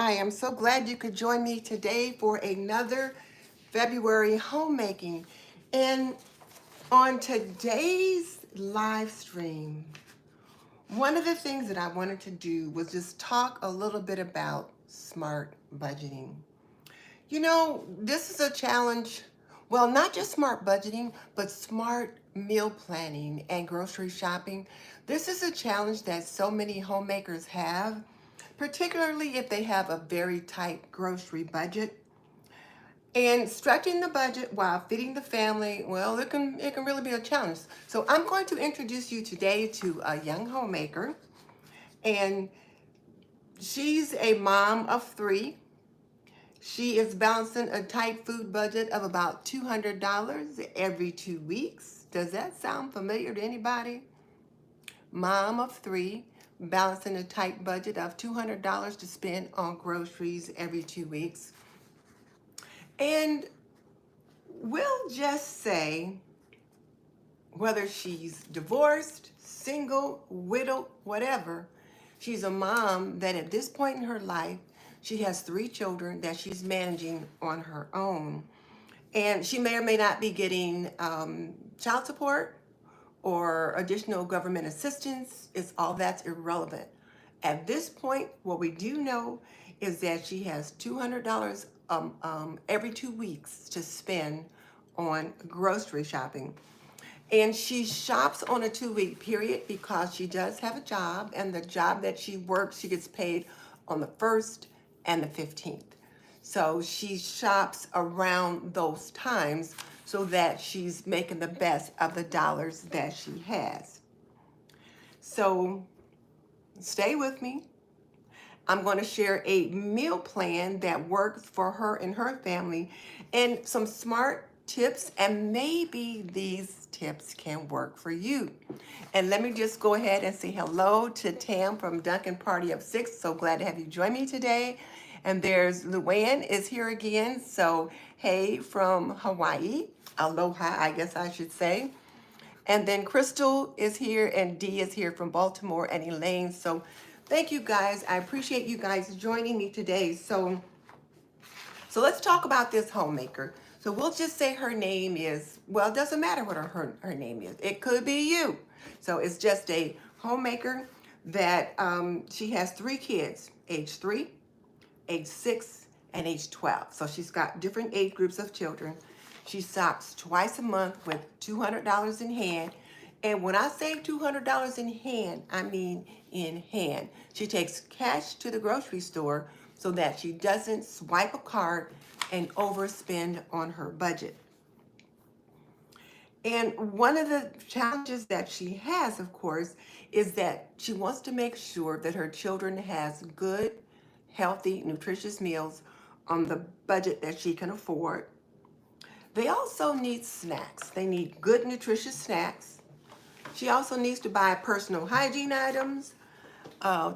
I am so glad you could join me today for another February homemaking. And on today's live stream, one of the things that I wanted to do was just talk a little bit about smart budgeting. You know, this is a challenge. Well, not just smart budgeting, but smart meal planning and grocery shopping. This is a challenge that so many homemakers have, particularly if they have a very tight grocery budget. And stretching the budget while feeding the family, well, it can really be a challenge. So I'm going to introduce you today to a young homemaker, and she's a mom of three. She is balancing a tight food budget of about $200 every 2 weeks. Does that sound familiar to anybody? Mom of three, balancing a tight budget of $200 to spend on groceries every 2 weeks. And we'll just say, whether she's divorced, single, widowed, whatever, she's a mom that at this point in her life, she has three children that she's managing on her own. And she may or may not be getting child support or additional government assistance. It's all that's irrelevant. At this point, what we do know is that she has $200 every 2 weeks to spend on grocery shopping. And she shops on a 2 week period because she does have a job, and the job that she works, she gets paid on the 1st and the 15th. So she shops around those times so that she's making the best of the dollars that she has. So stay with me. I'm going to share a meal plan that works for her and her family and some smart tips, and maybe these tips can work for you. And let me just go ahead and say hello to Tam from Duncan Party of Six. So glad to have you join me today. And there's Luann is here again. So hey from Hawaii. Aloha, I guess I should say. And then Crystal is here, and Dee is here from Baltimore, and Elaine. So thank you guys. I appreciate you guys joining me today. So let's talk about this homemaker. So we'll just say her name is, well, it doesn't matter what her name is. It could be you. So it's just a homemaker that she has three kids, age 3, age 6, and age 12. So she's got different age groups of children. She shops twice a month with $200 in hand. And when I say $200 in hand, I mean in hand. She takes cash to the grocery store so that she doesn't swipe a card and overspend on her budget. And one of the challenges that she has, of course, is that she wants to make sure that her children has good, healthy, nutritious meals on the budget that she can afford. They also need snacks. They need good, nutritious snacks. She also needs to buy personal hygiene items,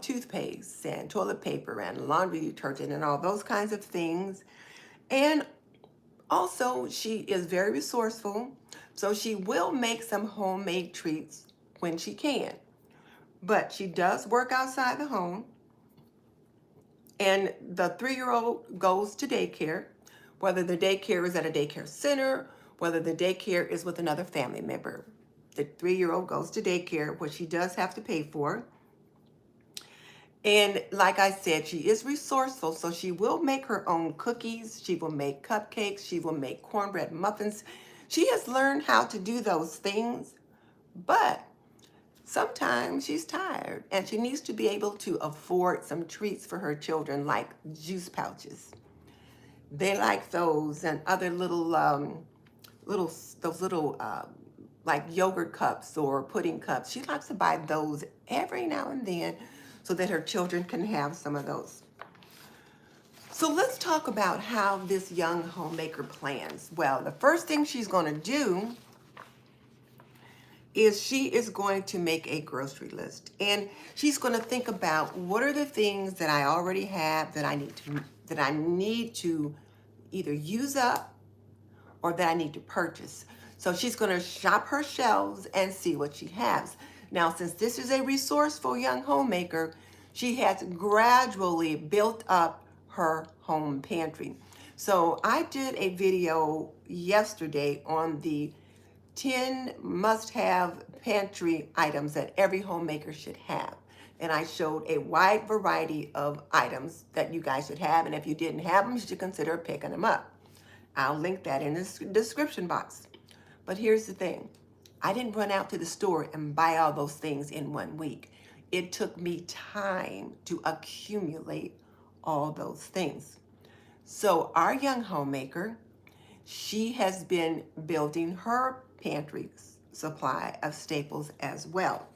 toothpaste and toilet paper and laundry detergent and all those kinds of things. And also, she is very resourceful, so she will make some homemade treats when she can. But she does work outside the home, and the 3-year-old goes to daycare, whether the daycare is at a daycare center, whether the daycare is with another family member. The 3-year-old goes to daycare, which she does have to pay for. And like I said, she is resourceful, so she will make her own cookies. She will make cupcakes. She will make cornbread muffins. She has learned how to do those things, but sometimes she's tired and she needs to be able to afford some treats for her children, like juice pouches. They like those, and other little like yogurt cups or pudding cups. She likes to buy those every now and then so that her children can have some of those. So let's talk about how this young homemaker plans. Well, the first thing she's going to do is she is going to make a grocery list, and she's going to think about what are the things that I already have that I need to either use up or that I need to purchase. So she's going to shop her shelves and see what she has. Now, since this is a resourceful young homemaker, she has gradually built up her home pantry. So I did a video yesterday on the 10 must-have pantry items that every homemaker should have. And I showed a wide variety of items that you guys should have. And if you didn't have them, you should consider picking them up. I'll link that in the description box. But here's the thing. I didn't run out to the store and buy all those things in 1 week. It took me time to accumulate all those things. So our young homemaker, she has been building her pantry supply of staples as well.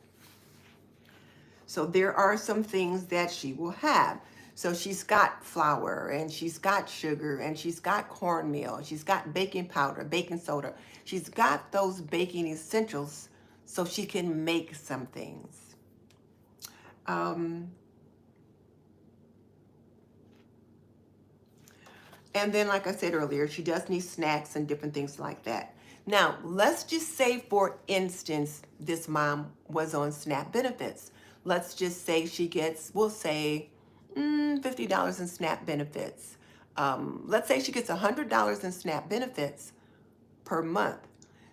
So there are some things that she will have. So she's got flour, and she's got sugar, and she's got cornmeal, she's got baking powder, baking soda. She's got those baking essentials so she can make some things. And then, like I said earlier, she does need snacks and different things like that. Now, let's just say, for instance, this mom was on SNAP benefits. Let's just say she gets, we'll say, $50 in SNAP benefits. Let's say she gets $100 in SNAP benefits per month.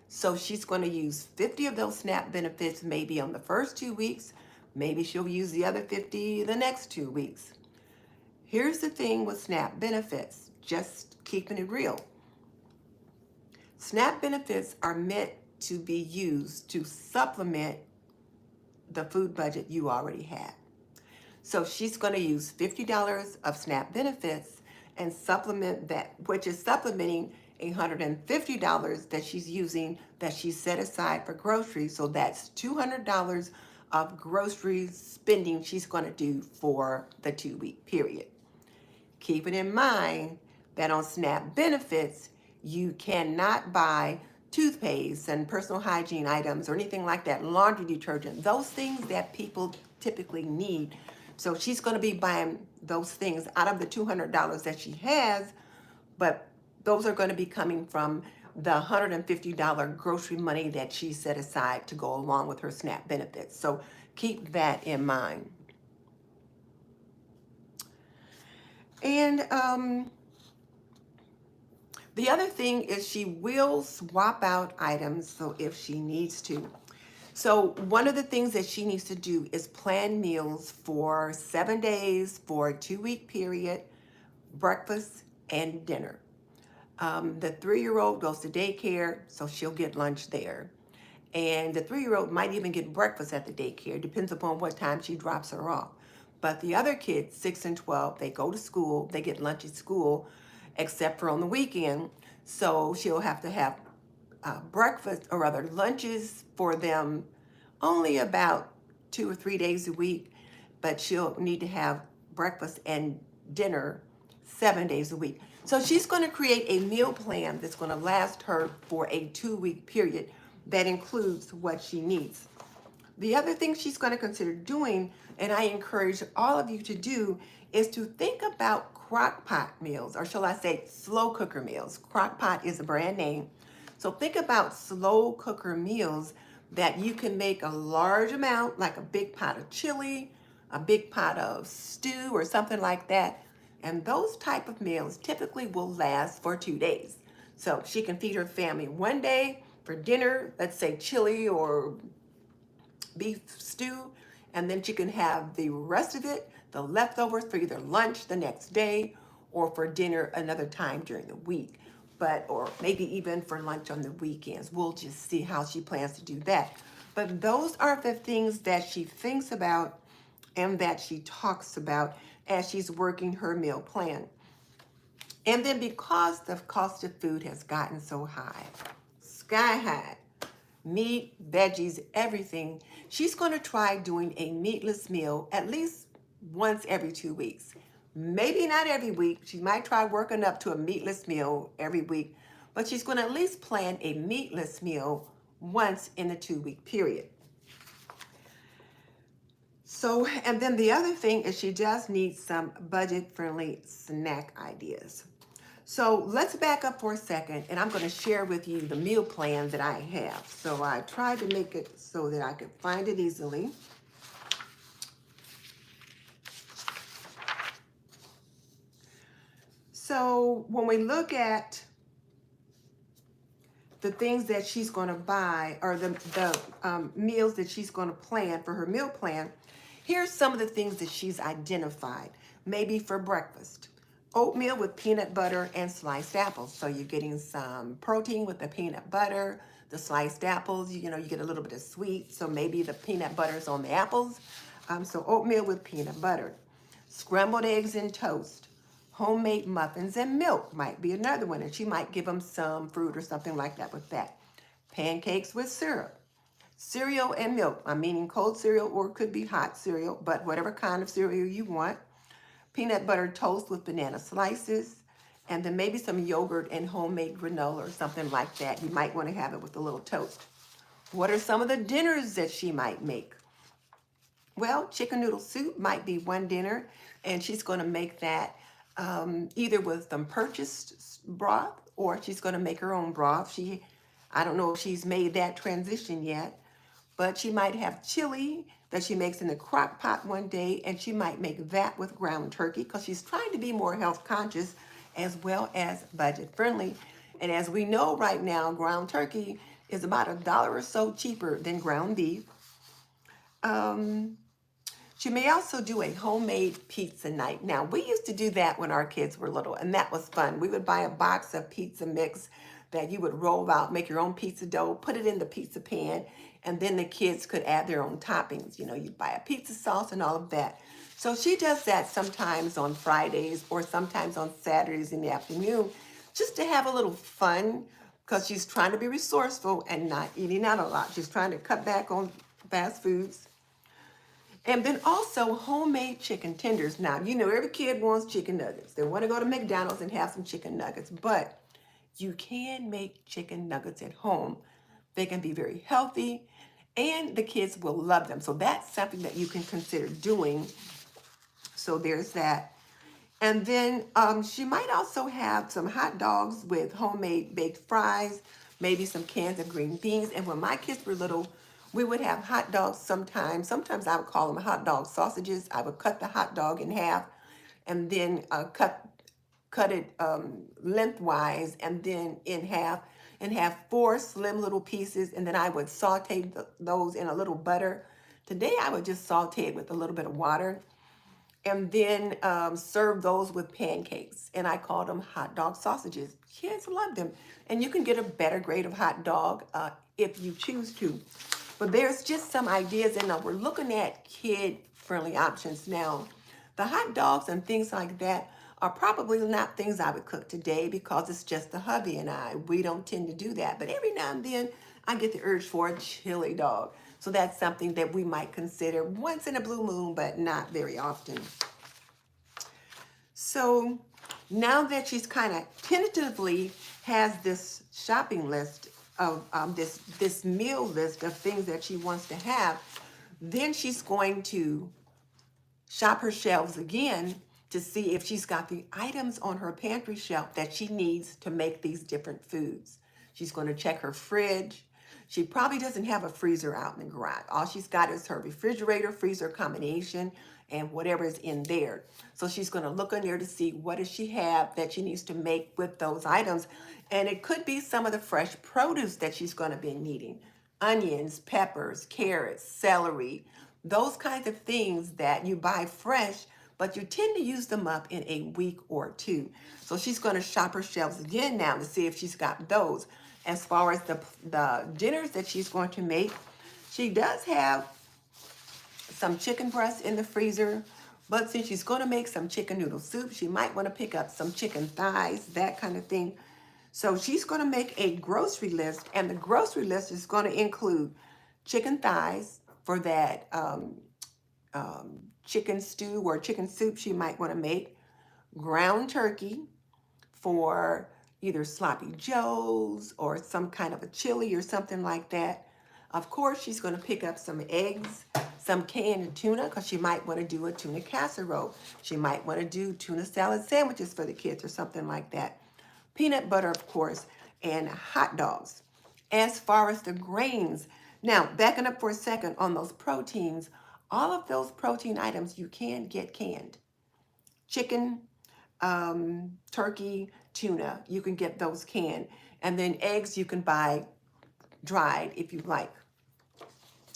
So she's going to use 50 of those SNAP benefits maybe on the first 2 weeks. Maybe she'll use the other 50 the next 2 weeks. Here's the thing with SNAP benefits, just keeping it real. SNAP benefits are meant to be used to supplement the food budget you already have. So she's going to use $50 of SNAP benefits and supplement that, which is supplementing $150 that she's using, that she set aside for groceries. So that's $200 of grocery spending she's going to do for the 2-week period. Keeping in mind that on SNAP benefits, you cannot buy toothpaste and personal hygiene items or anything like that, laundry detergent, those things that people typically need. So she's going to be buying those things out of the $200 that she has, but those are going to be coming from the $150 grocery money that she set aside to go along with her SNAP benefits. So keep that in mind. And the other thing is she will swap out items, so if she needs to. So one of the things that she needs to do is plan meals for 7 days for a 2-week period, breakfast and dinner. The 3-year-old goes to daycare, so she'll get lunch there. And the 3-year-old might even get breakfast at the daycare, depends upon what time she drops her off. But the other kids, 6 and 12, they go to school, they get lunch at school, except for on the weekend. So she'll have to have breakfast, or rather lunches for them only about 2 or 3 days a week, but she'll need to have breakfast and dinner 7 days a week. So she's going to create a meal plan that's going to last her for a 2-week period that includes what she needs. The other thing she's going to consider doing, and I encourage all of you to do, is to think about crock pot meals, or shall I say slow cooker meals. Crock pot is a brand name. So think about slow cooker meals that you can make a large amount, like a big pot of chili, a big pot of stew, or something like that. And those type of meals typically will last for 2 days. So she can feed her family one day for dinner, let's say chili or beef stew, and then she can have the rest of it, the leftovers, for either lunch the next day or for dinner another time during the week, or maybe even for lunch on the weekends. We'll just see how she plans to do that. But those are the things that she thinks about and that she talks about as she's working her meal plan. And then, because the cost of food has gotten so high, sky high, meat, veggies, everything, she's going to try doing a meatless meal at least once every 2 weeks. Maybe not every week. She might try working up to a meatless meal every week, but she's going to at least plan a meatless meal once in the 2-week period. So, and then the other thing is she does need some budget-friendly snack ideas. So let's back up for a second, and I'm going to share with you the meal plan that I have. So I tried to make it so that I could find it easily. So when we look at the things that she's going to buy, or the meals that she's going to plan for her meal plan, here's some of the things that she's identified. Maybe for breakfast, oatmeal with peanut butter and sliced apples. So you're getting some protein with the peanut butter, the sliced apples. You know, you get a little bit of sweet. So maybe the peanut butter's on the apples. So oatmeal with peanut butter, scrambled eggs and toast, homemade muffins and milk might be another one, and she might give them some fruit or something like that with that. Pancakes with syrup, cereal and milk. I'm meaning cold cereal, or it could be hot cereal, but whatever kind of cereal you want. Peanut butter toast with banana slices, and then maybe some yogurt and homemade granola or something like that. You might want to have it with a little toast. What are some of the dinners that she might make? Well, chicken noodle soup might be one dinner, and she's going to make that either with some purchased broth, or she's going to make her own broth. I don't know if she's made that transition yet, but she might have chili that she makes in the crock pot one day, and she might make that with ground turkey because she's trying to be more health conscious as well as budget friendly. And as we know right now, ground turkey is about $1 or so cheaper than ground beef. She may also do a homemade pizza night. Now, we used to do that when our kids were little, and that was fun. We would buy a box of pizza mix that you would roll out, make your own pizza dough, put it in the pizza pan, and then the kids could add their own toppings. You know, you'd buy a pizza sauce and all of that. So she does that sometimes on Fridays or sometimes on Saturdays in the afternoon, just to have a little fun, because she's trying to be resourceful and not eating out a lot. She's trying to cut back on fast foods. And then also homemade chicken tenders. Now, you know, every kid wants chicken nuggets. They want to go to McDonald's and have some chicken nuggets, but you can make chicken nuggets at home. They can be very healthy, and the kids will love them. So that's something that you can consider doing. So there's that. And then she might also have some hot dogs with homemade baked fries, maybe some cans of green beans. And when my kids were little, we would have hot dogs sometimes. Sometimes I would call them hot dog sausages. I would cut the hot dog in half and then cut it lengthwise and then in half, and have 4 slim little pieces. And then I would saute those in a little butter. Today I would just saute it with a little bit of water, and then serve those with pancakes. And I call them hot dog sausages. Kids love them. And you can get a better grade of hot dog if you choose to. But there's just some ideas, and we're looking at kid-friendly options now. The hot dogs and things like that are probably not things I would cook today, because it's just the hubby and I. We don't tend to do that. But every now and then, I get the urge for a chili dog. So that's something that we might consider once in a blue moon, but not very often. So now that she's kind of tentatively has this shopping list of this meal list of things that she wants to have, then she's going to shop her shelves again to see if she's got the items on her pantry shelf that she needs to make these different foods. She's going to check her fridge. She probably doesn't have a freezer out in the garage. All she's got is her refrigerator freezer combination and whatever is in there. So she's going to look in there to see what does she have that she needs to make with those items. And it could be some of the fresh produce that she's going to be needing. Onions, peppers, carrots, celery, those kinds of things that you buy fresh, but you tend to use them up in a week or two. So she's going to shop her shelves again now to see if she's got those. As far as the dinners that she's going to make, she does have some chicken breasts in the freezer, but since she's going to make some chicken noodle soup, she might want to pick up some chicken thighs, that kind of thing. So she's going to make a grocery list, and the grocery list is going to include chicken thighs for that chicken stew or chicken soup she might want to make, ground turkey for either sloppy joes or some kind of a chili or something like that. Of course, she's going to pick up some eggs, some canned tuna, because she might want to do a tuna casserole. She might want to do tuna salad sandwiches for the kids or something like that. Peanut butter, of course, and hot dogs. As far as the grains, now backing up for a second on those proteins, all of those protein items you can get canned. Chicken, turkey, tuna. You can get those canned. And then eggs you can buy dried if you like.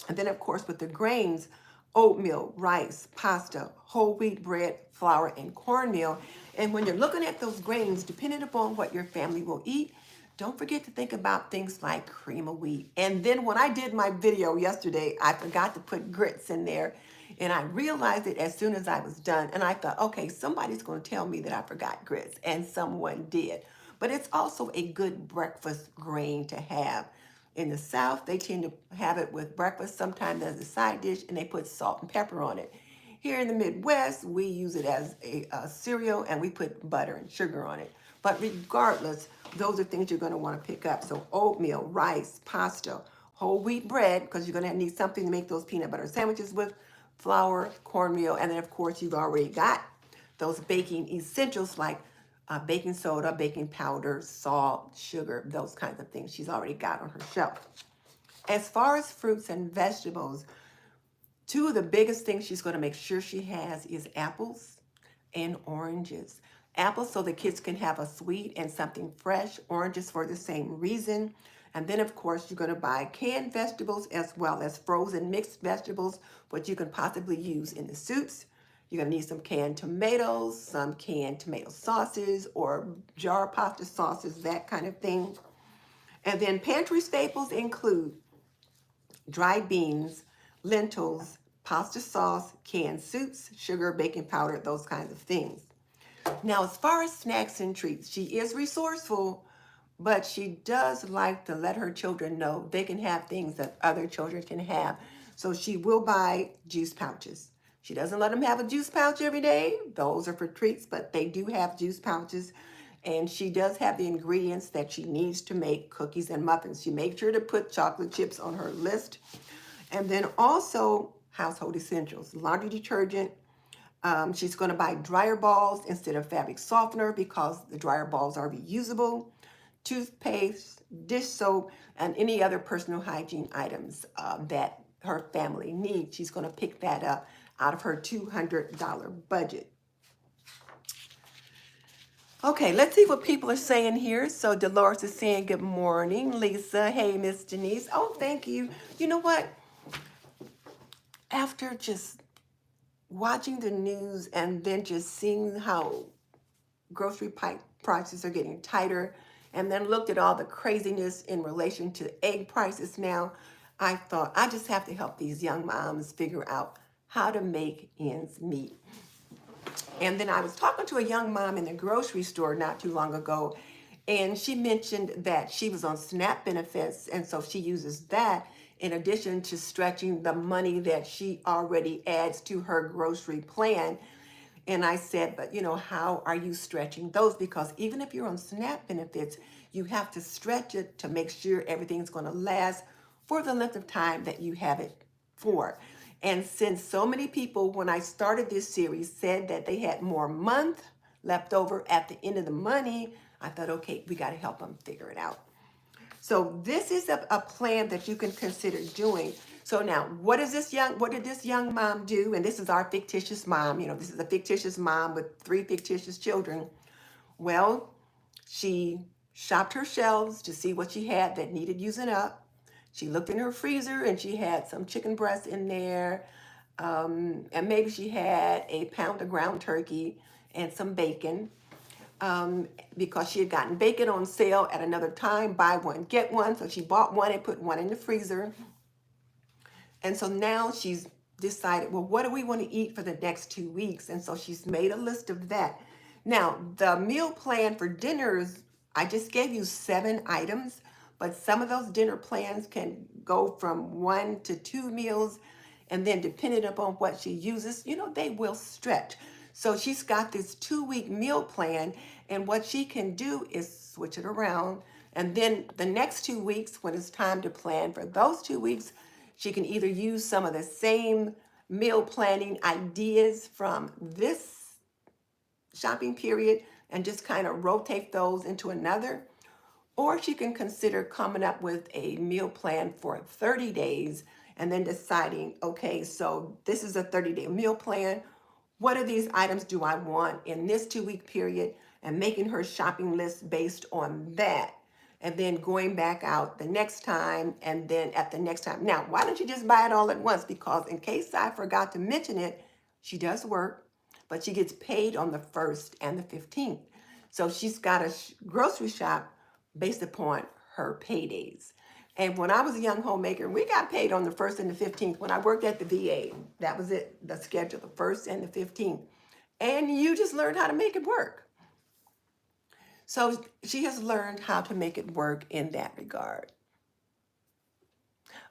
And then, of course, with the grains, oatmeal, rice, pasta, whole wheat bread, flour, and cornmeal. And when you're looking at those grains, depending upon what your family will eat, don't forget to think about things like cream of wheat. And then when I did my video yesterday, I forgot to put grits in there. And I realized it as soon as I was done. And I thought, okay, somebody's going to tell me that I forgot grits. And someone did. But it's also a good breakfast grain to have. In the South, they tend to have it with breakfast, sometimes as a side dish, and they put salt and pepper on it. Here in the Midwest, we use it as a cereal, and we put butter and sugar on it. But regardless, those are things you're going to want to pick up. So oatmeal, rice, pasta, whole wheat bread, because you're going to need something to make those peanut butter sandwiches with, flour, cornmeal, and then, of course, you've already got those baking essentials like baking soda, baking powder, salt, sugar, those kinds of things she's already got on her shelf. As far as fruits and vegetables, two of the biggest things she's going to make sure she has is apples and oranges. Apples so the kids can have a sweet and something fresh, oranges for the same reason. And then, of course, you're going to buy canned vegetables as well as frozen mixed vegetables, what you can possibly use in the soups. You're going to need some canned tomatoes, some canned tomato sauces or jar pasta sauces, that kind of thing. And then pantry staples include dried beans, lentils, pasta sauce, canned soups, sugar, baking powder, those kinds of things. Now, as far as snacks and treats, she is resourceful, but she does like to let her children know they can have things that other children can have. So she will buy juice pouches. She doesn't let them have a juice pouch every day. Those are for treats, but they do have juice pouches. And she does have the ingredients that she needs to make cookies and muffins. She makes sure to put chocolate chips on her list. And then also household essentials, laundry detergent. She's going to buy dryer balls instead of fabric softener because the dryer balls are reusable. Toothpaste, dish soap, and any other personal hygiene items that her family needs. She's going to pick that up out of her $200 budget. Okay, let's see what people are saying here. So Dolores is saying good morning. Lisa, hey, Miss Denise. Oh, thank you. You know what? After just watching the news and then just seeing how grocery prices are getting tighter, and then looked at all the craziness in relation to egg prices now, I thought I just have to help these young moms figure out how to make ends meet. And then I was talking to a young mom in the grocery store not too long ago, and she mentioned that she was on SNAP benefits, and so she uses that in addition to stretching the money that she already adds to her grocery plan. And I said, but how are you stretching those? Because even if you're on SNAP benefits, you have to stretch it to make sure everything's going to last for the length of time that you have it for. And since so many people, when I started this series, said that they had more month left over at the end of the money, I thought, okay, we got to help them figure it out. So this is a plan that you can consider doing. So now, what did this young mom do? And this is our fictitious mom. This is a fictitious mom with 3 fictitious children. Well, she shopped her shelves to see what she had that needed using up. She looked in her freezer and she had some chicken breast in there. And maybe she had a pound of ground turkey and some bacon. Because she had gotten bacon on sale at another time, buy one, get one. So she bought one and put one in the freezer. And so now she's decided, well, what do we want to eat for the next 2 weeks? And so she's made a list of that. Now, the meal plan for dinners, I just gave you 7 items, but some of those dinner plans can go from 1 to 2 meals. And then depending upon what she uses, they will stretch. So she's got this 2-week meal plan, and what she can do is switch it around. And then the next 2 weeks, when it's time to plan for those 2 weeks, she can either use some of the same meal planning ideas from this shopping period and just kind of rotate those into another, or she can consider coming up with a meal plan for 30 days and then deciding, okay, so this is a 30-day meal plan. what are these items do I want in this 2-week period, and making her shopping list based on that. And then going back out the next time, and then at the next time. Now, why don't you just buy it all at once? Because in case I forgot to mention it, she does work, but she gets paid on the 1st and the 15th. So she's got a grocery shop based upon her paydays. And when I was a young homemaker, we got paid on the 1st and the 15th. When I worked at the VA, that was it, the schedule, the 1st and the 15th. And you just learned how to make it work. So she has learned how to make it work in that regard.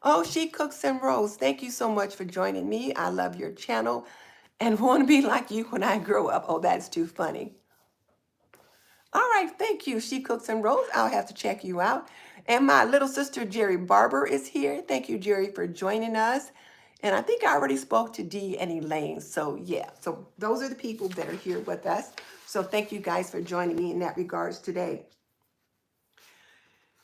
Oh, She Cooks and Rolls, thank you so much for joining me. I love your channel and want to be like you when I grow up. Oh, that's too funny. All right, thank you, She Cooks and Rolls. I'll have to check you out. And my little sister, Jerry Barber, is here. Thank you, Jerry, for joining us. And I think I already spoke to Dee and Elaine. So yeah, so those are the people that are here with us. So thank you guys for joining me in that regards today.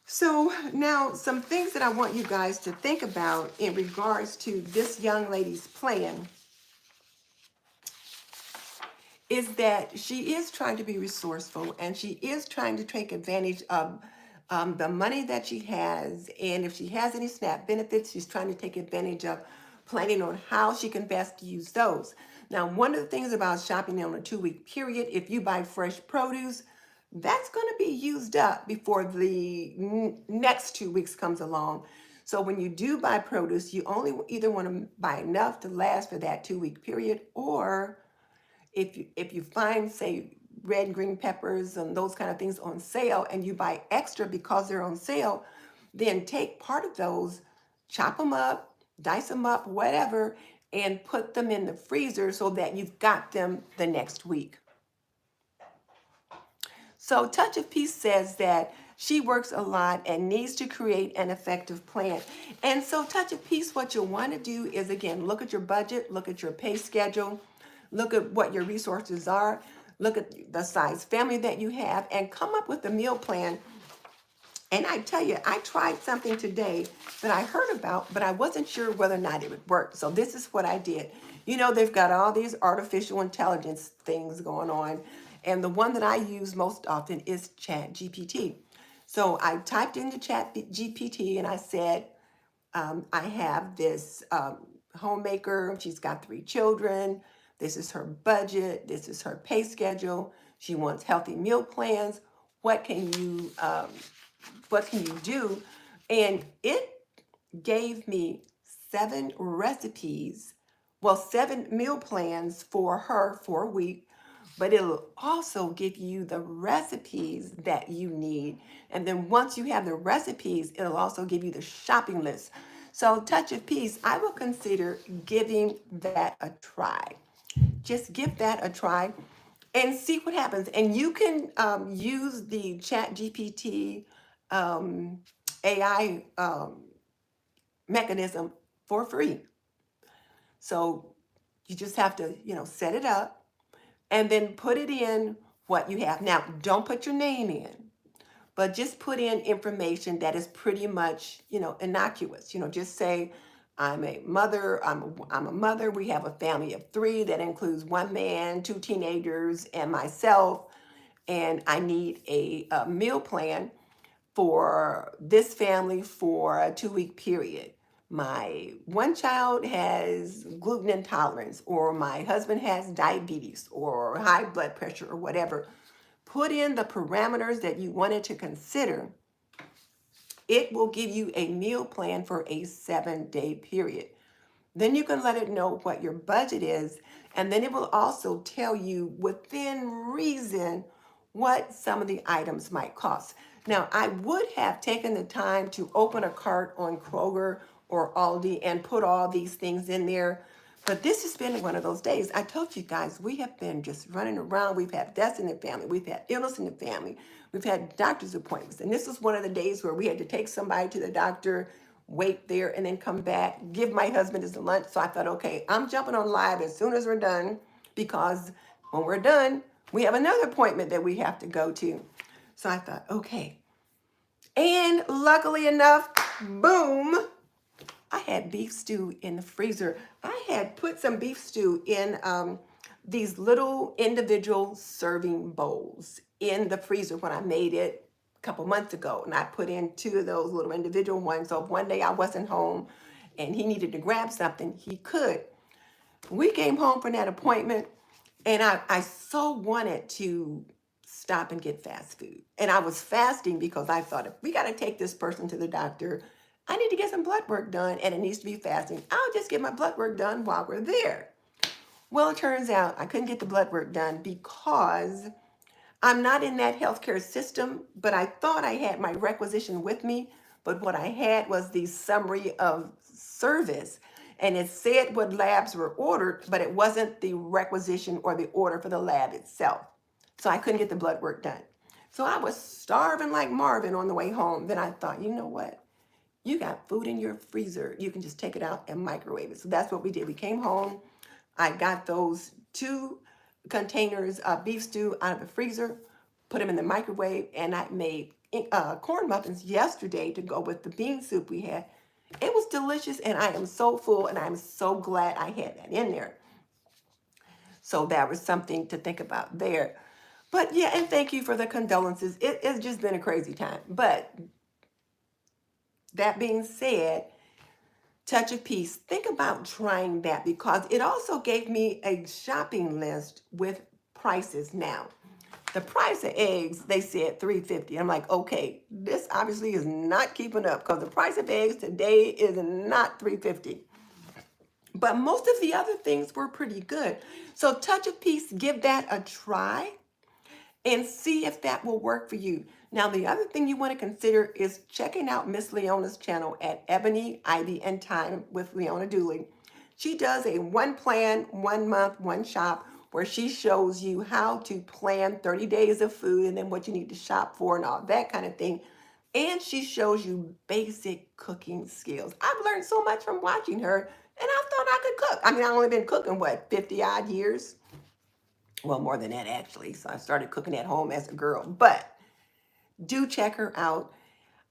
So now some things that I want you guys to think about in regards to this young lady's plan is that she is trying to be resourceful, and she is trying to take advantage of the money that she has. And if she has any SNAP benefits, she's trying to take advantage of planning on how she can best use those. Now, one of the things about shopping on a 2-week period, if you buy fresh produce, that's going to be used up before the next 2 weeks comes along. So when you do buy produce, you only either want to buy enough to last for that 2-week period, or if you find, say, red and green peppers and those kind of things on sale, and you buy extra because they're on sale, then take part of those, chop them up, dice them up, whatever, and put them in the freezer so that you've got them the next week. So Touch of Peace says that she works a lot and needs to create an effective plan. And so Touch of Peace, what you'll want to do is, again, look at your budget, look at your pay schedule, look at what your resources are, look at the size family that you have, and come up with a meal plan. And I tell you, I tried something today that I heard about, but I wasn't sure whether or not it would work. So this is what I did. You know, they've got all these artificial intelligence things going on. And the one that I use most often is Chat GPT. So I typed into Chat GPT and I said, I have this homemaker. She's got 3 children. This is her budget. This is her pay schedule. She wants healthy meal plans. What can you do? And it gave me 7 recipes, well, 7 meal plans for her for a week, but it'll also give you the recipes that you need. And then once you have the recipes, it'll also give you the shopping list. So Touch of Peace, I will consider giving that a try. Just give that a try and see what happens. And you can use the Chat GPT AI mechanism for free. So you just have to, set it up and then put it in what you have. Now, don't put your name in, but just put in information that is pretty much, innocuous. Just say, I'm a mother. I'm a mother. We have a family of 3 that includes 1 man, 2 teenagers, and myself. And I need a meal plan for this family for a 2-week period. My one child has gluten intolerance, or my husband has diabetes or high blood pressure or whatever. Put in the parameters that you wanted to consider. It will give you a meal plan for a 7-day period. Then you can let it know what your budget is, and then it will also tell you within reason what some of the items might cost. Now, I would have taken the time to open a cart on Kroger or Aldi and put all these things in there, but this has been one of those days. I told you guys, we have been just running around. We've had deaths in the family. We've had illness in the family. We've had doctor's appointments. And this was one of the days where we had to take somebody to the doctor, wait there, and then come back, give my husband his lunch. So I thought, okay, I'm jumping on live as soon as we're done, because when we're done, we have another appointment that we have to go to. So I thought, okay. And luckily enough, boom, I had beef stew in the freezer. I had put some beef stew in these little individual serving bowls in the freezer when I made it a couple months ago. And I put in 2 of those little individual ones. So if one day I wasn't home and he needed to grab something, he could. We came home from that appointment, and I so wanted to stop and get fast food. And I was fasting because I thought, if we got to take this person to the doctor, I need to get some blood work done, and it needs to be fasting. I'll just get my blood work done while we're there. Well, it turns out I couldn't get the blood work done because I'm not in that healthcare system, but I thought I had my requisition with me. But what I had was the summary of service, and it said what labs were ordered, but it wasn't the requisition or the order for the lab itself. So I couldn't get the blood work done. So I was starving like Marvin on the way home. Then I thought, you know what? You got food in your freezer. You can just take it out and microwave it. So that's what we did. We came home. I got those 2 containers of beef stew out of the freezer, put them in the microwave, and I made corn muffins yesterday to go with the bean soup we had. It was delicious, and I am so full, and I'm so glad I had that in there. So that was something to think about there. But yeah, and thank you for the condolences. It's just been a crazy time. But that being said, Touch of Peace, think about trying that, because it also gave me a shopping list with prices now. The price of eggs, they said $3.50. I'm like, okay, this obviously is not keeping up, because the price of eggs today is not $3.50. But most of the other things were pretty good. So Touch of Peace, give that a try and see if that will work for you. Now, the other thing you want to consider is checking out Miss Leona's channel at Ebony, Ivy, and Time with Leona Dooley. She does a 1 plan, 1 month, 1 shop, where she shows you how to plan 30 days of food and then what you need to shop for and all that kind of thing. And she shows you basic cooking skills. I've learned so much from watching her, and I thought I could cook. I mean, I've only been cooking, what, 50 odd years? Well, more than that, actually. So I started cooking at home as a girl. But do check her out.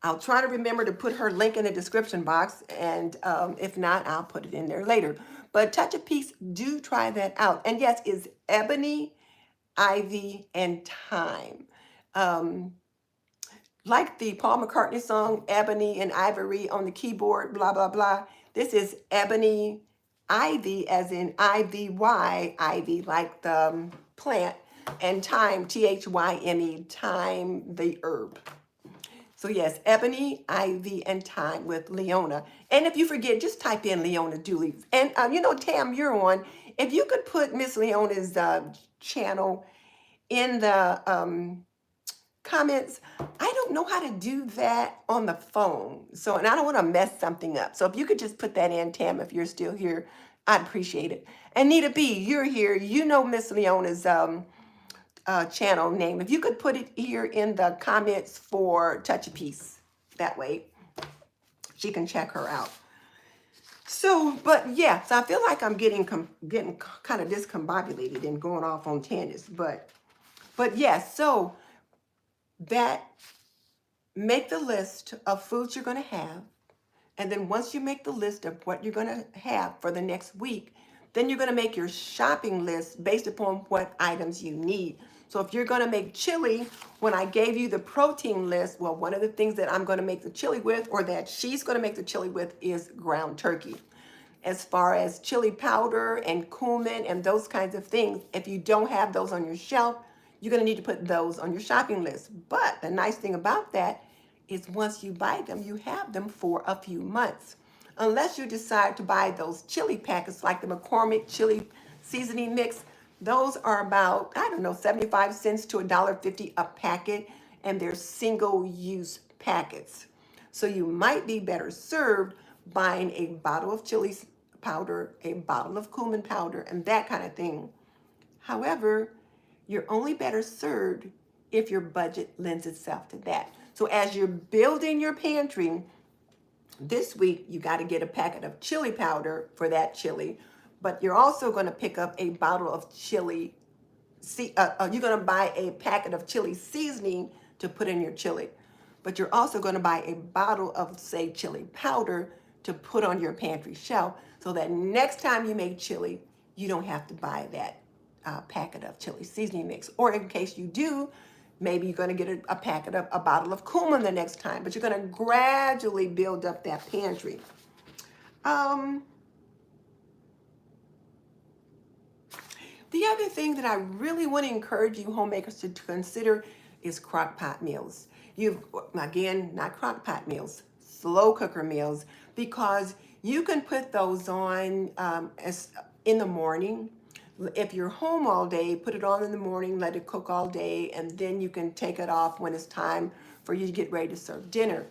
I'll try to remember to put her link in the description box. And if not, I'll put it in there later. But Touch of Peace, do try that out. And yes, it's Ebony, Ivy, and Time. Like the Paul McCartney song, Ebony and Ivory on the keyboard, blah, blah, blah. This is Ebony, Ivy, as in I-V-Y, Ivy, like the plant, and Thyme, T-H-Y-M-E, thyme, the herb. So yes, Ebony, Ivy, and Thyme with Leona. And if you forget, just type in Leona Dooley. And you know, Tam, you're on. If you could put Miss Leona's channel in the comments. I don't know how to do that on the phone. So, and I don't want to mess something up. So if you could just put that in, Tam, if you're still here, I'd appreciate it. And Nita B, you're here. You know Miss Leona's channel name. If you could put it here in the comments for Touch of Peace, that way she can check her out. So, but yeah, so I feel like I'm getting kind of discombobulated and going off on tangents. But yeah, so that make the list of foods you're going to have. And then once you make the list of what you're going to have for the next week, then you're going to make your shopping list based upon what items you need. So if you're going to make chili, when I gave you the protein list, well, one of the things that I'm going to make the chili with, or that she's going to make the chili with, is ground turkey. As far as chili powder and cumin and those kinds of things, if you don't have those on your shelf, you're going to need to put those on your shopping list. But the nice thing about that is once you buy them, you have them for a few months. Unless you decide to buy those chili packets like the McCormick chili seasoning mix. Those are about, I don't know, 75 cents to $1.50 a packet, and they're single-use packets. So you might be better served buying a bottle of chili powder, a bottle of cumin powder, and that kind of thing. However, you're only better served if your budget lends itself to that. So as you're building your pantry, this week you got to get a packet of chili powder for that chili, but you're also going to pick up a bottle of chili. You're going to buy a packet of chili seasoning to put in your chili, but you're also going to buy a bottle of, say, chili powder to put on your pantry shelf, so that next time you make chili, you don't have to buy that packet of chili seasoning mix. Or in case you do, maybe you're going to get a packet of a bottle of cumin the next time. But you're going to gradually build up that pantry. The other thing that I really want to encourage you homemakers to consider is crock pot meals. Again, not crock pot meals, slow cooker meals, because you can put those on in the morning. If you're home all day, put it on in the morning, let it cook all day, and then you can take it off when it's time for you to get ready to serve dinner.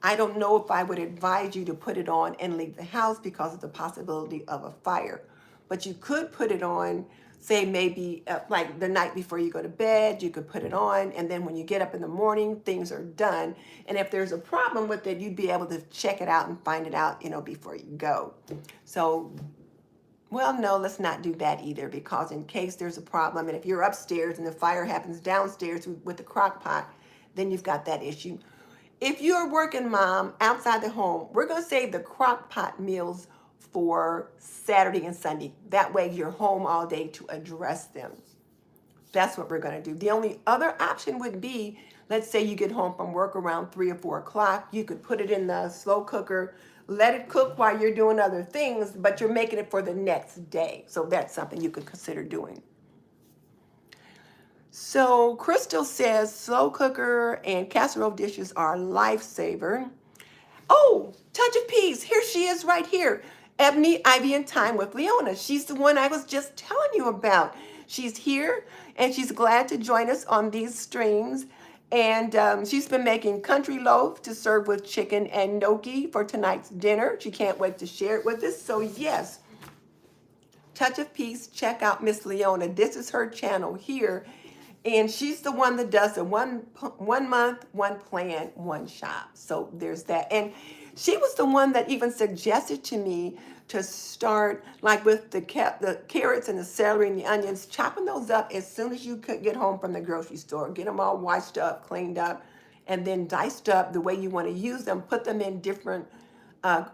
I don't know if I would advise you to put it on and leave the house because of the possibility of a fire. But you could put it on, say maybe like the night before you go to bed, you could put it on, and then when you get up in the morning, things are done. And if there's a problem with it, you'd be able to check it out and find it out, before you go. So, well, no, let's not do that either, because in case there's a problem, and if you're upstairs and the fire happens downstairs with the crock pot, then you've got that issue. If you're a working mom outside the home, we're going to save the crock pot meals for Saturday and Sunday. That way you're home all day to address them. That's what we're going to do. The only other option would be, let's say you get home from work around 3 or 4 o'clock. You could put it in the slow cooker, let it cook while you're doing other things, but you're making it for the next day. So that's something you could consider doing. So Crystal says slow cooker and casserole dishes are a lifesaver. Oh, touch of peace. Here she is right here. Ebony, Ivy, and Time with Leona. She's the one I was just telling you about. She's here, and she's glad to join us on these streams. And she's been making country loaf to serve with chicken and gnocchi for tonight's dinner. She can't wait to share it with us. So yes, Touch of Peace, check out Miss Leona. This is her channel here. And she's the one that does the one month, one plan, one shop. So there's that. And she was the one that even suggested to me to start like with the carrots and the celery and the onions, chopping those up as soon as you could get home from the grocery store. Get them all washed up, cleaned up, and then diced up the way you want to use them. Put them in different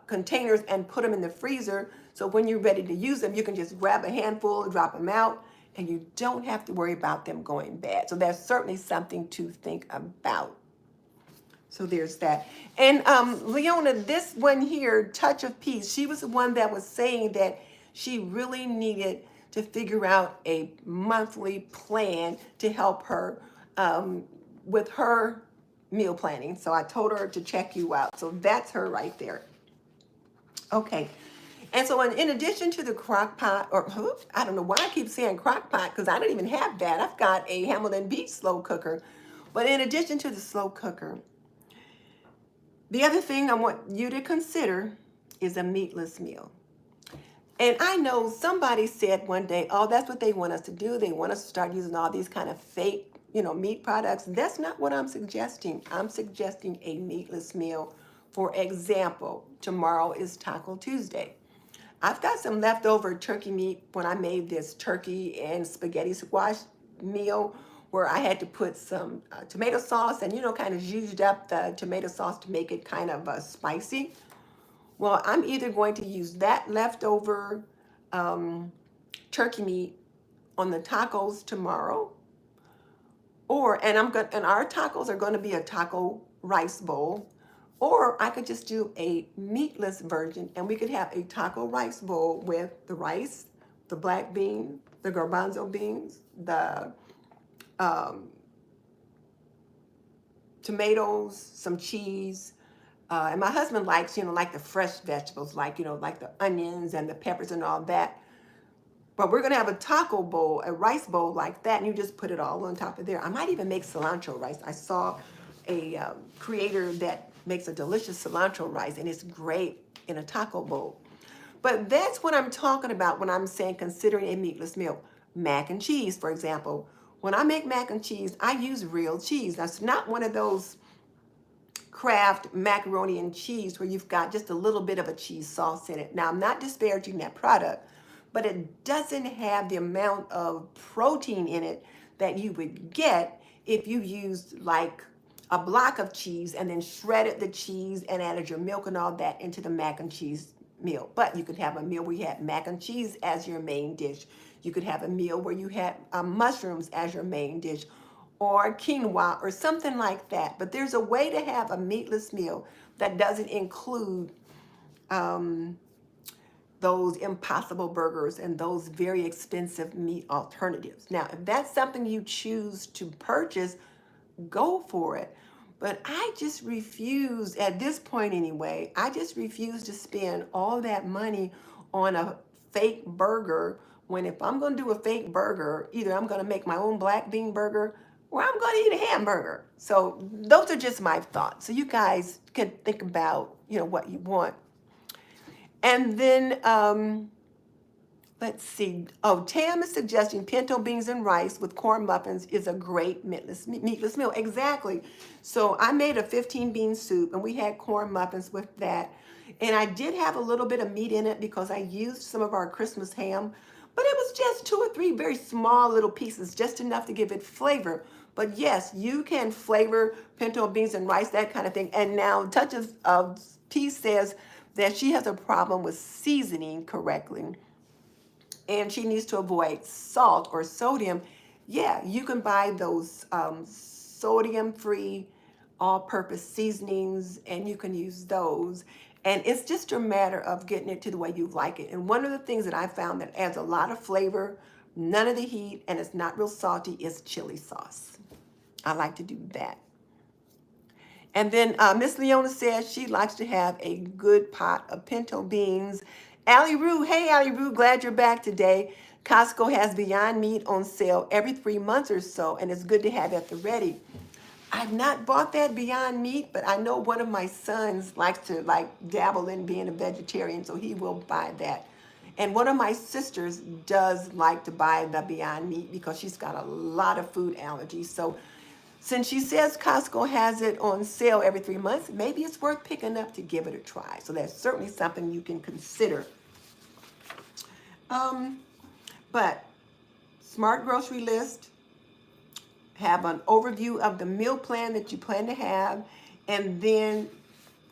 containers and put them in the freezer. So when you're ready to use them, you can just grab a handful, drop them out, and you don't have to worry about them going bad. So that's certainly something to think about. So there's that. And Leona, this one here, Touch of Peace, she was the one that was saying that she really needed to figure out a monthly plan to help her with her meal planning. So I told her to check you out. So that's her right there. Okay. And so in addition to the crock pot, or I don't know why I keep saying crock pot, because I don't even have that. I've got a Hamilton Beach slow cooker. But in addition to the slow cooker, the other thing I want you to consider is a meatless meal. And I know somebody said one day, oh, that's what they want us to do. They want us to start using all these kind of fake, meat products. That's not what I'm suggesting. I'm suggesting a meatless meal. For example, tomorrow is Taco Tuesday. I've got some leftover turkey meat when I made this turkey and spaghetti squash meal where I had to put some tomato sauce and, kind of zhuzhed up the tomato sauce to make it kind of spicy. Well, I'm either going to use that leftover turkey meat on the tacos tomorrow, and our tacos are going to be a taco rice bowl. Or I could just do a meatless version, and we could have a taco rice bowl with the rice, the black bean, the garbanzo beans, the tomatoes, some cheese. And my husband likes, like the fresh vegetables, like the onions and the peppers and all that. But we're going to have a taco bowl, a rice bowl like that, and you just put it all on top of there. I might even make cilantro rice. I saw a creator that makes a delicious cilantro rice, and it's great in a taco bowl. But that's what I'm talking about when I'm saying considering a meatless meal. Mac and cheese, for example. When I make mac and cheese, I use real cheese. That's not one of those Kraft macaroni and cheese where you've got just a little bit of a cheese sauce in it. Now, I'm not disparaging that product, but it doesn't have the amount of protein in it that you would get if you used like a block of cheese and then shredded the cheese and added your milk and all that into the mac and cheese meal. But you could have a meal where you had mac and cheese as your main dish. You could have a meal where you had mushrooms as your main dish, or quinoa, or something like that. But there's a way to have a meatless meal that doesn't include those impossible burgers and those very expensive meat alternatives. Now, if that's something you choose to purchase, go for it. But I just refuse, at this point anyway, I just refuse to spend all that money on a fake burger, when if I'm going to do a fake burger, either I'm going to make my own black bean burger or I'm going to eat a hamburger. So those are just my thoughts. So you guys can think about, what you want. And then, let's see. Oh, Tam is suggesting pinto beans and rice with corn muffins is a great meatless meal. Exactly. So I made a 15-bean soup, and we had corn muffins with that. And I did have a little bit of meat in it because I used some of our Christmas ham, but it was just 2 or 3 very small little pieces, just enough to give it flavor. But yes, you can flavor pinto beans and rice, that kind of thing. And now Touch of Peace says that she has a problem with seasoning correctly, and she needs to avoid salt or sodium. Yeah, you can buy those sodium-free all-purpose seasonings, and you can use those. And it's just a matter of getting it to the way you like it. And one of the things that I found that adds a lot of flavor, none of the heat, and it's not real salty, is chili sauce. I like to do that. And then Miss Leona says she likes to have a good pot of pinto beans. Allie Rue, hey Allie Rue, glad you're back today. Costco has Beyond Meat on sale every 3 months or so, and it's good to have at the ready. I've not bought that Beyond Meat, but I know one of my sons likes to dabble in being a vegetarian, so he will buy that. And one of my sisters does like to buy the Beyond Meat because she's got a lot of food allergies. So since she says Costco has it on sale every 3 months, maybe it's worth picking up to give it a try. So that's certainly something you can consider. But smart grocery list, have an overview of the meal plan that you plan to have, and then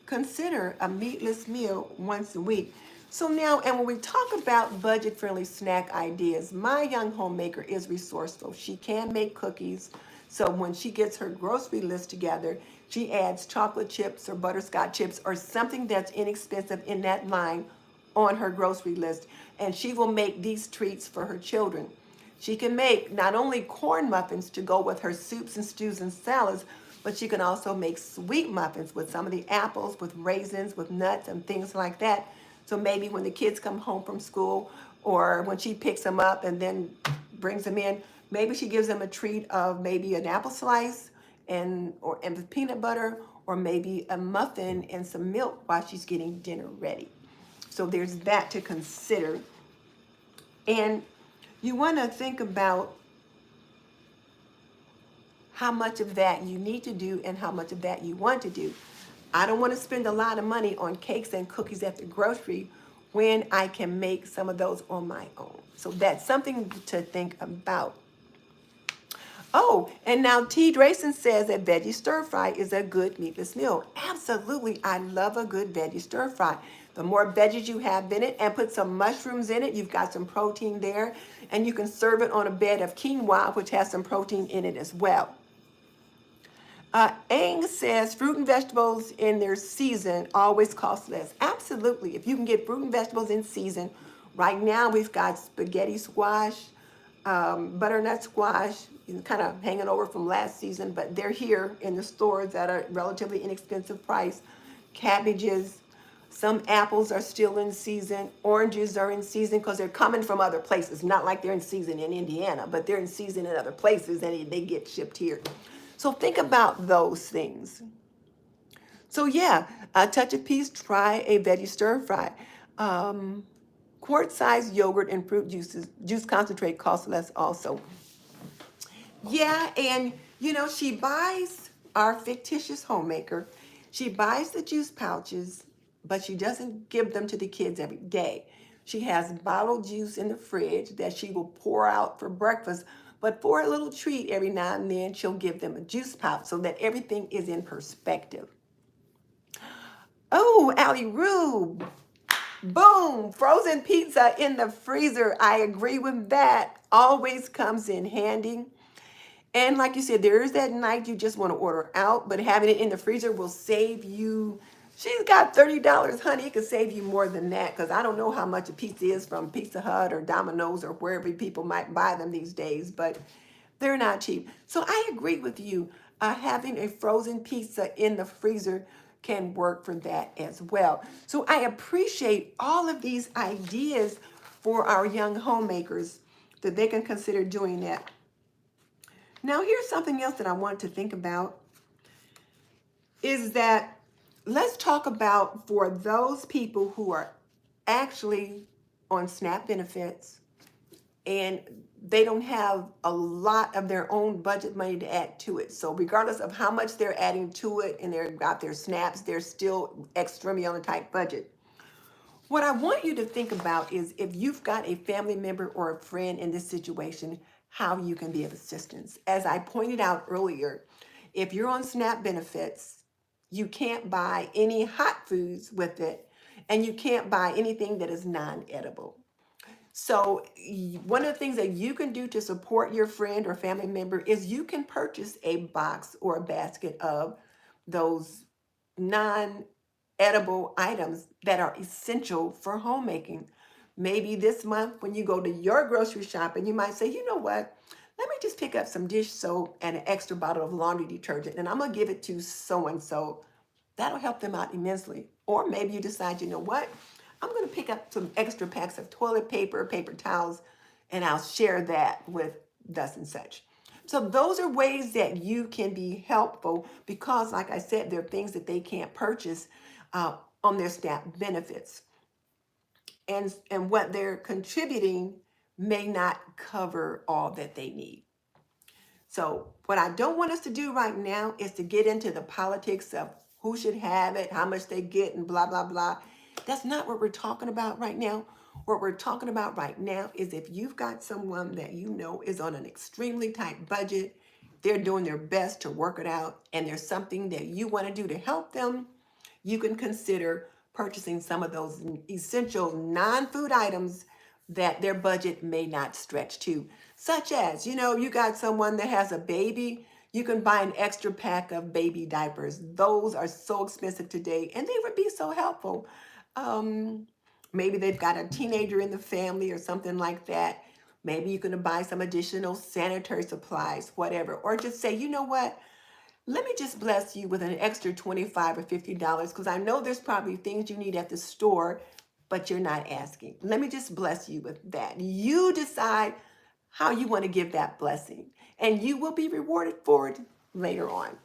consider a meatless meal once a week. So now, and when we talk about budget-friendly snack ideas, my young homemaker is resourceful. She can make cookies. So when she gets her grocery list together, she adds chocolate chips or butterscotch chips or something that's inexpensive in that line on her grocery list. And she will make these treats for her children. She can make not only corn muffins to go with her soups and stews and salads, but she can also make sweet muffins with some of the apples, with raisins, with nuts and things like that. So maybe when the kids come home from school, or when she picks them up and then brings them in, maybe she gives them a treat of maybe an apple slice and with peanut butter, or maybe a muffin and some milk while she's getting dinner ready. So there's that to consider. And you want to think about how much of that you need to do and how much of that you want to do. I don't want to spend a lot of money on cakes and cookies at the grocery when I can make some of those on my own. So that's something to think about. Oh, and now T. Drayson says that veggie stir fry is a good meatless meal. Absolutely, I love a good veggie stir fry. The more veggies you have in it, and put some mushrooms in it, you've got some protein there, and you can serve it on a bed of quinoa, which has some protein in it as well. Ang says fruit and vegetables in their season always cost less. Absolutely, if you can get fruit and vegetables in season. Right now we've got spaghetti squash, butternut squash, kind of hanging over from last season, but they're here in the stores at a relatively inexpensive price. Cabbages, some apples are still in season. Oranges are in season because they're coming from other places. Not like they're in season in Indiana, but they're in season in other places and they get shipped here. So think about those things. So yeah, a Touch of Peace, try a veggie stir fry. Quart-sized yogurt and fruit juice concentrate costs less also. Yeah, and she buys our fictitious homemaker. She buys the juice pouches, but she doesn't give them to the kids every day. She has bottled juice in the fridge that she will pour out for breakfast, but for a little treat every now and then, she'll give them a juice pouch so that everything is in perspective. Oh, Allie Rube, Boom! Frozen pizza in the freezer. I agree with that. Always comes in handy. And like you said, there is that night you just want to order out, but having it in the freezer will save you. She's got $30, honey. It could save you more than that because I don't know how much a pizza is from Pizza Hut or Domino's or wherever people might buy them these days, but they're not cheap. So I agree with you. Having a frozen pizza in the freezer can work for that as well. So I appreciate all of these ideas for our young homemakers that they can consider doing that. Now, here's something else that I want to think about is that let's talk about for those people who are actually on SNAP benefits and they don't have a lot of their own budget money to add to it. So regardless of how much they're adding to it and they've got their snaps, they're still extremely on a tight budget. What I want you to think about is if you've got a family member or a friend in this situation, how you can be of assistance. As I pointed out earlier, if you're on SNAP benefits, you can't buy any hot foods with it, and you can't buy anything that is non-edible. So one of the things that you can do to support your friend or family member is you can purchase a box or a basket of those non-edible items that are essential for homemaking. Maybe this month when you go to your grocery shopping, you might say, you know what? Let me just pick up some dish soap and an extra bottle of laundry detergent, and I'm gonna give it to so and so. That'll help them out immensely. Or maybe you decide, you know what? I'm going to pick up some extra packs of toilet paper, paper towels, and I'll share that with thus and such. So those are ways that you can be helpful because, like I said, there are things that they can't purchase on their SNAP benefits. And what they're contributing may not cover all that they need. So what I don't want us to do right now is to get into the politics of who should have it, how much they get, and blah, blah, blah. That's not what we're talking about right now. What we're talking about right now is if you've got someone that you know is on an extremely tight budget, they're doing their best to work it out, and there's something that you want to do to help them, you can consider purchasing some of those essential non-food items that their budget may not stretch to. Such as, you got someone that has a baby, you can buy an extra pack of baby diapers. Those are so expensive today, and they would be so helpful. Um, Maybe they've got a teenager in the family or something like that. Maybe you can buy some additional sanitary supplies, whatever. Or just say, you know what? Let me just bless you with an extra $25 or $50 because I know there's probably things you need at the store, but you're not asking. Let me just bless you with that. You decide how you want to give that blessing, and you will be rewarded for it later on.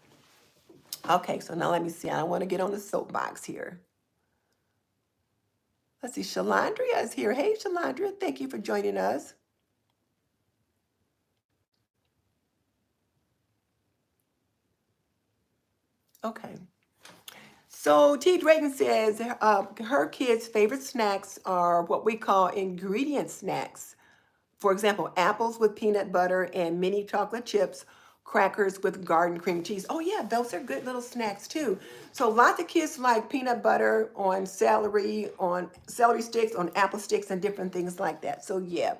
Okay, so now let me see. I don't want to get on the soapbox here. Let's see. Shalandria is here. Hey, Shalandria, thank you for joining us. Okay. So T. Drayton says her kids' favorite snacks are what we call ingredient snacks. For example, apples with peanut butter and mini chocolate chips, crackers with garden cream cheese. Oh yeah, those are good little snacks too. So lots of kids like peanut butter on celery sticks, on apple sticks, and different things like that. So yeah.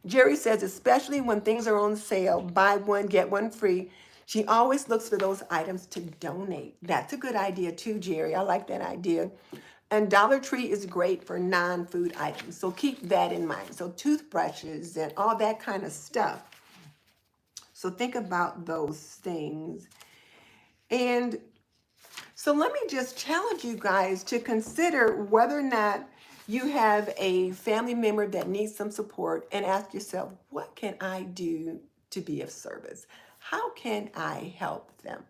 Jerry says, especially when things are on sale, buy one, get one free. She always looks for those items to donate. That's a good idea too, Jerry. I like that idea. And Dollar Tree is great for non-food items. So keep that in mind. So toothbrushes and all that kind of stuff. So think about those things. And so let me just challenge you guys to consider whether or not you have a family member that needs some support and ask yourself, what can I do to be of service? How can I help them?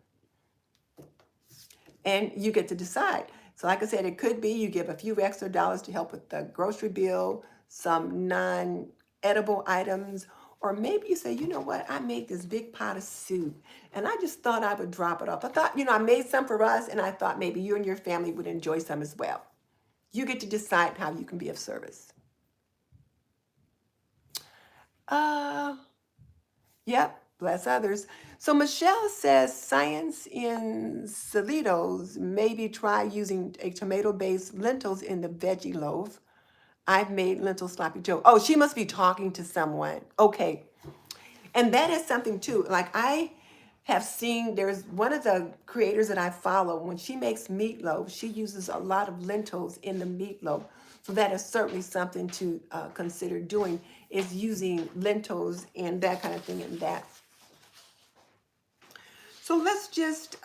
And you get to decide. So like I said, it could be you give a few extra dollars to help with the grocery bill, some non-edible items, or maybe you say, you know what, I made this big pot of soup and I just thought I would drop it off. I thought, I made some for us and I thought maybe you and your family would enjoy some as well. You get to decide how you can be of service. Yep, bless others. So Michelle says science in Salitos, maybe try using a tomato-based lentils in the veggie loaf. I've made lentil sloppy joe. Oh, she must be talking to someone. Okay. And that is something too. Like I have seen, there's one of the creators that I follow, when she makes meatloaf, she uses a lot of lentils in the meatloaf. So that is certainly something to consider doing, is using lentils and that kind of thing in that. So let's just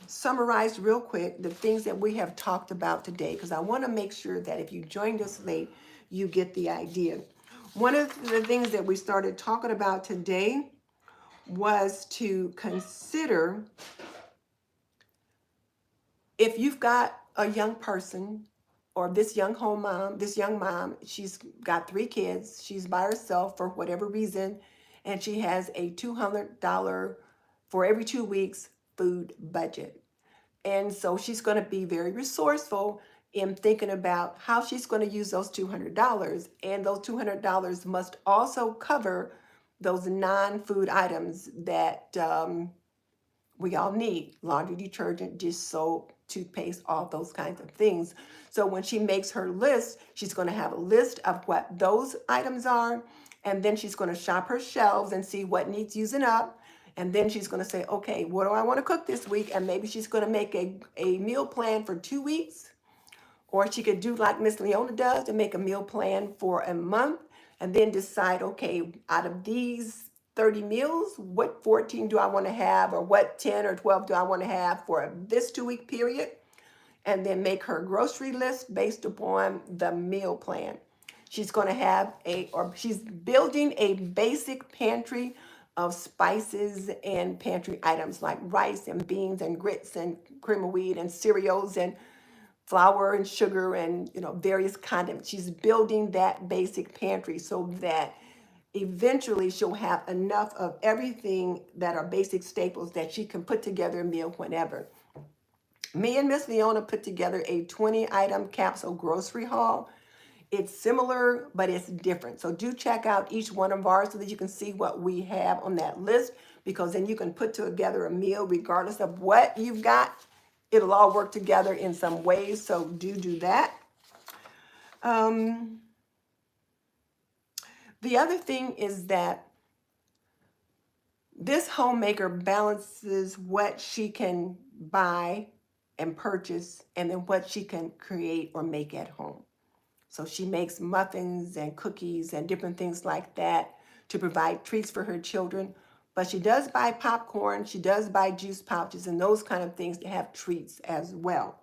summarize real quick the things that we have talked about today, because I want to make sure that if you joined us late, you get the idea. One of the things that we started talking about today was to consider, if you've got a young person or this young mom, she's got 3 kids, she's by herself for whatever reason, and she has a $200 for every 2 weeks food budget. And so she's going to be very resourceful in thinking about how she's going to use those $200. And those $200 must also cover those non-food items that we all need: laundry detergent, dish soap, toothpaste, all those kinds of things. So when she makes her list, she's going to have a list of what those items are, and then she's going to shop her shelves and see what needs using up. And then she's going to say, okay, what do I want to cook this week? And maybe she's going to make a meal plan for 2 weeks. Or she could do like Miss Leona does and make a meal plan for a month, and then decide, okay, out of these 30 meals, what 14 do I want to have, or what 10 or 12 do I want to have for this 2-week period? And then make her grocery list based upon the meal plan. She's going to have she's building a basic pantry of spices and pantry items like rice and beans and grits and cream of wheat and cereals and flour and sugar and various condiments. She's building that basic pantry so that eventually she'll have enough of everything that are basic staples that she can put together a meal whenever. Me and Miss Leona put together a 20-item capsule grocery haul. It's similar, but it's different. So do check out each one of ours so that you can see what we have on that list, because then you can put together a meal regardless of what you've got. It'll all work together in some ways, so do that. The other thing is that this homemaker balances what she can buy and purchase and then what she can create or make at home. So she makes muffins and cookies and different things like that to provide treats for her children. But she does buy popcorn, she does buy juice pouches and those kind of things to have treats as well.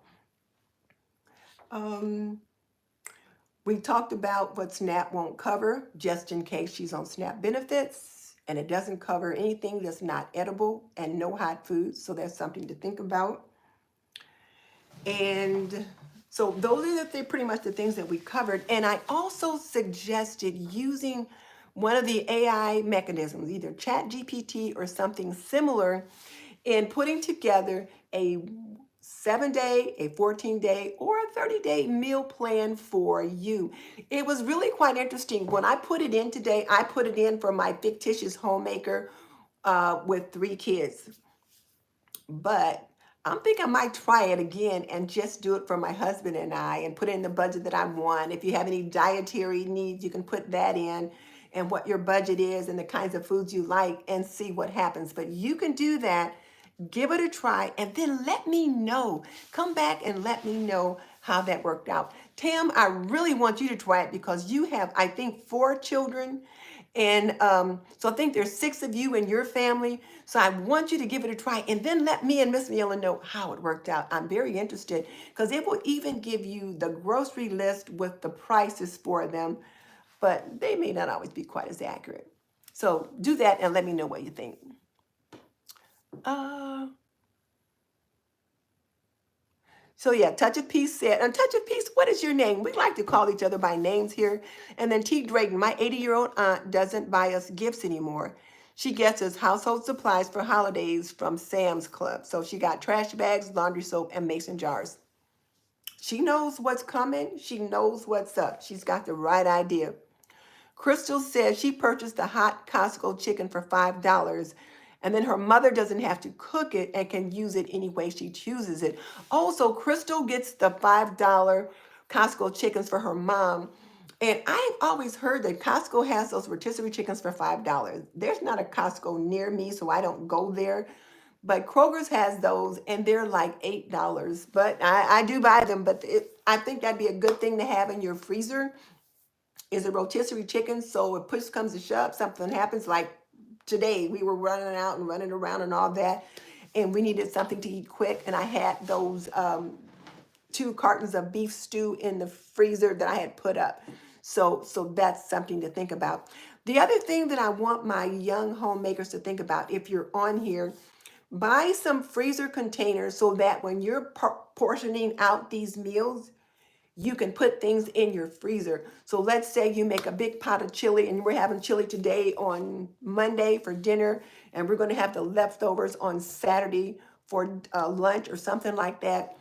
We talked about what SNAP won't cover, just in case she's on SNAP benefits, and it doesn't cover anything that's not edible and no hot foods, so that's something to think about. And so those are pretty much the things that we covered. And I also suggested using one of the AI mechanisms, either ChatGPT or something similar, in putting together a 7-day, a 14-day, or a 30-day meal plan for you. It was really quite interesting. When I put it in today, I put it in for my fictitious homemaker with 3 kids. But I'm thinking I might try it again and just do it for my husband and I and put in the budget that I want. If you have any dietary needs, you can put that in, and what your budget is and the kinds of foods you like, and see what happens. But you can do that. Give it a try and then let me know. Come back and let me know how that worked out. Tam, I really want you to try it because you have, I think, 4 children. And so I think there's 6 of you in your family. So I want you to give it a try and then let me and Miss Viola know how it worked out. I'm very interested because it will even give you the grocery list with the prices for them, but they may not always be quite as accurate. So do that and let me know what you think. So yeah, Touch of Peace said, and Touch of Peace, what is your name? We like to call each other by names here. And then T. Drayton, my 80-year-old aunt doesn't buy us gifts anymore. She gets us household supplies for holidays from Sam's Club. So she got trash bags, laundry soap, and mason jars. She knows what's coming. She knows what's up. She's got the right idea. Crystal says she purchased a hot Costco chicken for $5 And then her mother doesn't have to cook it and can use it any way she chooses it. Also, Crystal gets the $5 Costco chickens for her mom. And I've always heard that Costco has those rotisserie chickens for $5. There's not a Costco near me, so I don't go there. But Kroger's has those, and they're like $8. But I do buy them, but I think that'd be a good thing to have in your freezer is a rotisserie chicken. So if push comes to shove, something happens like today, we were running out and running around and all that, and we needed something to eat quick. And I had those 2 cartons of beef stew in the freezer that I had put up. So that's something to think about. The other thing that I want my young homemakers to think about, if you're on here, buy some freezer containers so that when you're portioning out these meals, you can put things in your freezer. So let's say you make a big pot of chili, and we're having chili today on Monday for dinner, and we're going to have the leftovers on Saturday for lunch or something like that.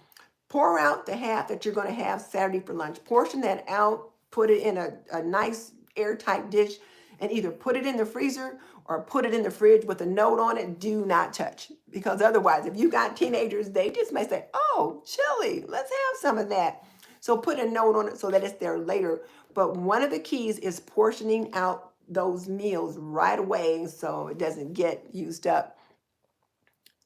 Pour out the half that you're going to have Saturday for lunch. Portion that out, put it in a nice airtight dish, and either put it in the freezer or put it in the fridge with a note on it, do not touch. Because otherwise, if you got teenagers, they just may say, oh, chili, let's have some of that. So put a note on it so that it's there later. But one of the keys is portioning out those meals right away so it doesn't get used up.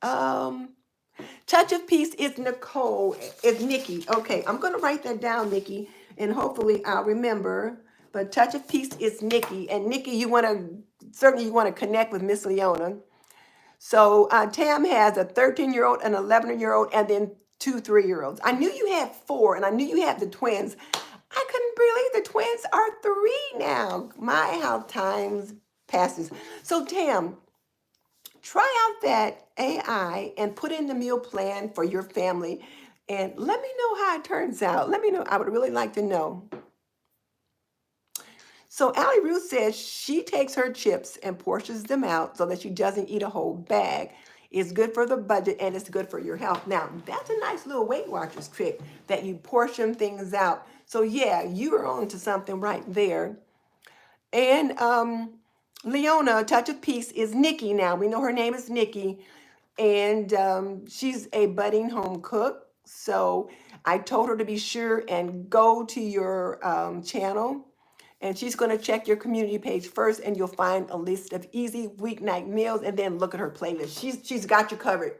Touch of Peace is Nikki. Okay, I'm going to write that down, Nikki, and hopefully I'll remember. But Touch of Peace is Nikki. And Nikki, you want to connect with Miss Leona. So Tam has a 13-year-old, an 11-year-old, and then 2 3-year-olds. I knew you had 4, and I knew you had the twins. I couldn't believe the twins are 3 now. My, how times passes. So Tam, try out that AI and put in the meal plan for your family, and let me know how it turns out. Let me know. I would really like to know. So Allie Ruth says she takes her chips and portions them out so that she doesn't eat a whole bag. It's good for the budget and it's good for your health. Now, that's a nice little Weight Watchers trick that you portion things out. So yeah, you are on to something right there. And Leona, Touch of Peace, is Nikki now. We know her name is Nikki. And she's a budding home cook. So I told her to be sure and go to your channel. And she's going to check your community page first, and you'll find a list of easy weeknight meals, and then look at her playlist. She's got you covered.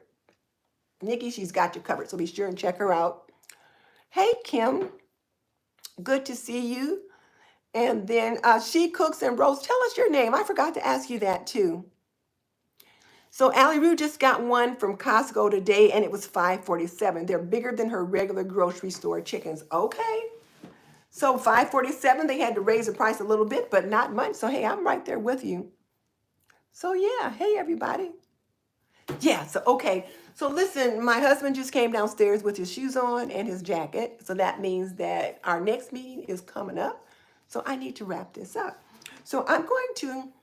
Nikki, she's got you covered. So be sure and check her out. Hey, Kim. Good to see you. And then She Cooks and Roasts. Tell us your name. I forgot to ask you that too. So Allie Rue just got one from Costco today, and it was $5.47. They're bigger than her regular grocery store chickens. Okay. So $5.47, they had to raise the price a little bit, but not much. So hey, I'm right there with you. So yeah, hey everybody. Yeah, so okay. So listen, my husband just came downstairs with his shoes on and his jacket. So that means that our next meeting is coming up. So I need to wrap this up. So I'm going to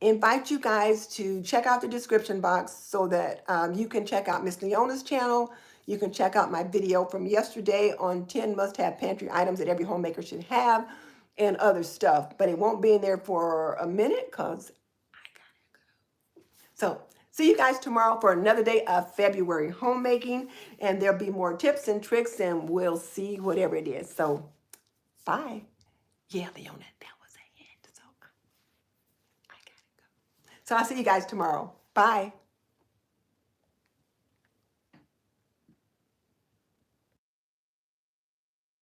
invite you guys to check out the description box so that you can check out Miss Leona's channel. You can check out my video from yesterday on 10 must-have pantry items that every homemaker should have and other stuff. But it won't be in there for a minute because I gotta go. So see you guys tomorrow for another day of February homemaking. And there'll be more tips and tricks, and we'll see whatever it is. So bye. Yeah, Leona, that was a hint. So I gotta go. So I'll see you guys tomorrow. Bye.